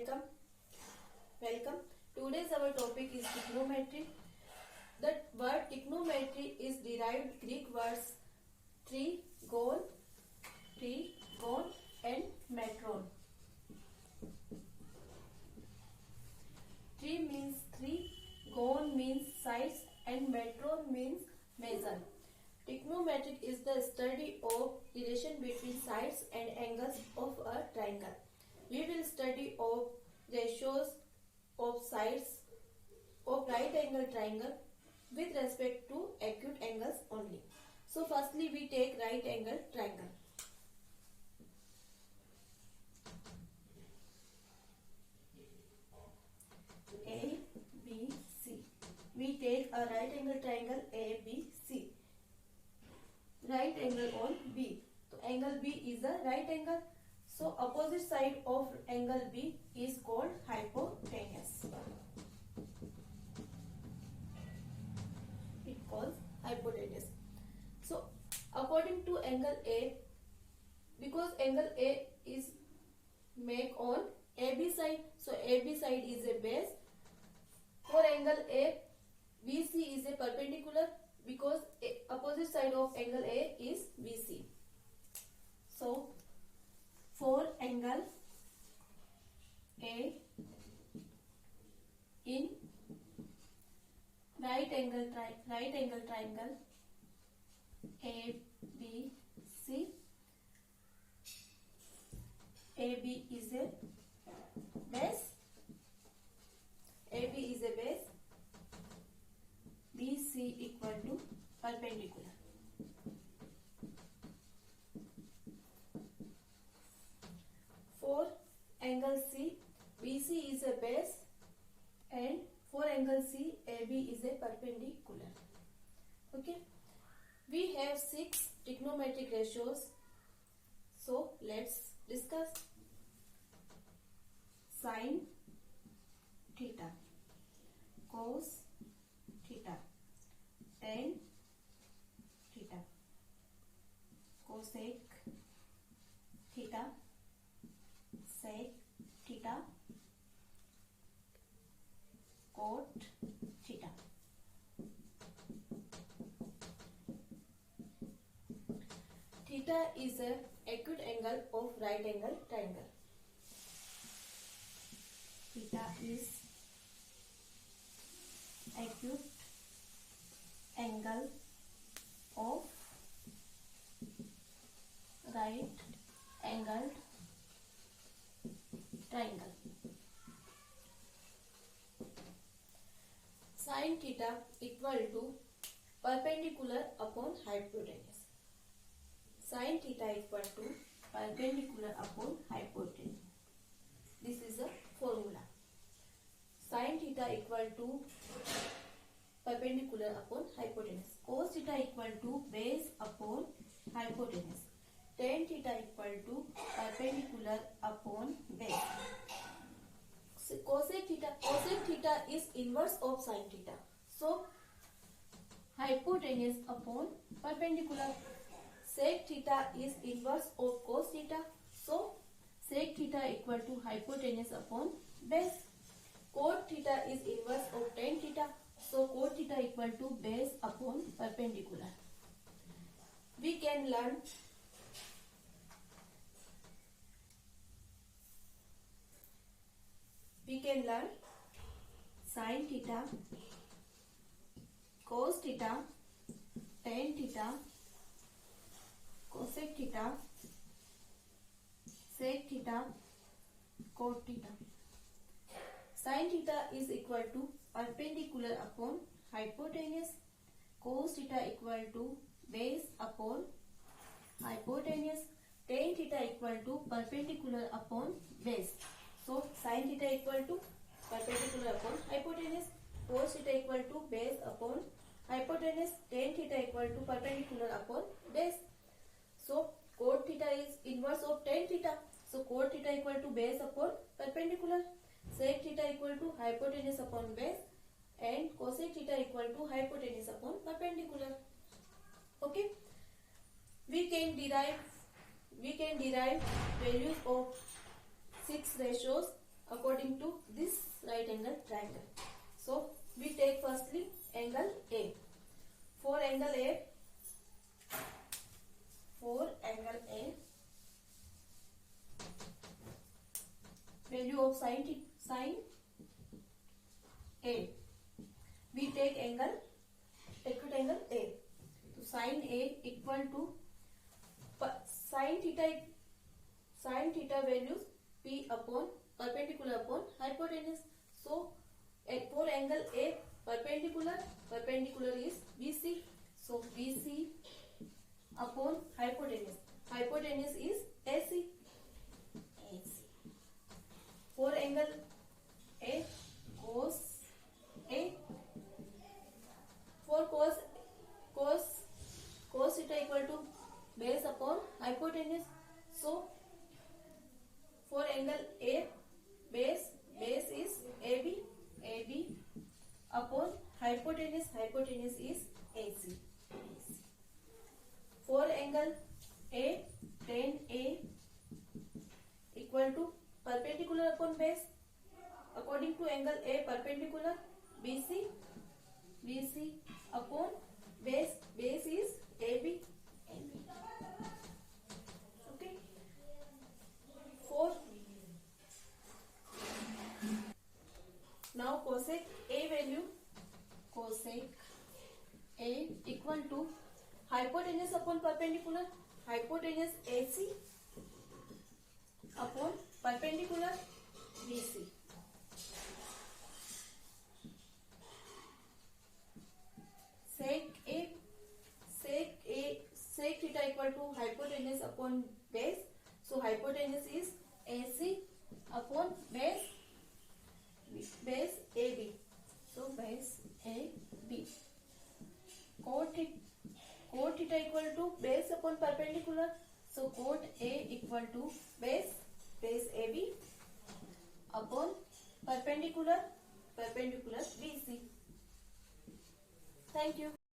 welcome. Today's our topic is trigonometry. The word trigonometry is derived Greek words trigon, and metron. Tri means three, gon means sides, and metron means measure. Trigonometry is the study of relation between sides and angles of a triangle. We will study of ratios of sides of right angle triangle with respect to acute angles only. So firstly we take right angle triangle. A, B, C. We take a right angle triangle A, B, C. Right angle on B. So angle B is a right angle. So opposite side of angle B is called hypotenuse. It calls hypotenuse. So according to angle A, because angle A is make on AB side, so AB side is a base. For angle A, BC is a perpendicular because opposite side of angle A is BC. So for angle A in right angle triangle ABC, AB is a base, AB is a base, BC equal to perpendicular. For angle C, BC is a base, and for angle C, AB is a perpendicular. Okay. We have 6 trigonometric ratios. So let's discuss. Sin theta, cos theta, tan theta, cosec theta, sec theta, cot theta. Theta is a acute angle of right angle triangle. Theta is acute angle of right angle triangle. Sin theta equal to perpendicular upon hypotenuse. Sin theta equal to perpendicular upon hypotenuse. This is a formula. Sin theta equal to perpendicular upon hypotenuse. Cos theta equal to base upon hypotenuse. Tan theta equal to perpendicular upon base. Cosec theta is inverse of sin theta. So hypotenuse upon perpendicular. Sec theta is inverse of cos theta. So sec theta equal to hypotenuse upon base. Cot theta is inverse of tan theta. So cot theta equal to base upon perpendicular. We can learn sin theta, cos theta, tan theta, cosec theta, sec theta, cot theta. Sin theta is equal to perpendicular upon hypotenuse. Cos theta equal to base upon hypotenuse. Tan theta equal to perpendicular upon base. So sin theta equal to perpendicular upon hypotenuse. Cos theta equal to base upon hypotenuse. Tan theta equal to perpendicular upon base. So cot theta is inverse of tan theta. So cot theta equal to base upon perpendicular. Sec theta equal to hypotenuse upon base, and cosec theta equal to hypotenuse upon perpendicular. Okay. We can derive values of 6 ratios according to this right angle triangle. So we take firstly angle A. For angle A, value of sin A. We take acute angle A. So sin A equal to sin theta values P upon perpendicular upon hypotenuse. So for angle A, perpendicular is BC. So BC upon hypotenuse is AC. For angle A, cos A. For cos theta equal to base upon hypotenuse. So for angle A, base is AB upon hypotenuse is AC. For angle A, tan A equal to perpendicular upon base. According to angle A, perpendicular BC upon base is AB. Okay. Now cosec A equal to hypotenuse upon perpendicular, hypotenuse AC upon perpendicular BC. Sec theta equal to hypotenuse upon base. So hypotenuse is AC upon base AB. So base AB. Cot theta equal to base upon perpendicular. So cot A equal to base AB upon perpendicular BC. Thank you.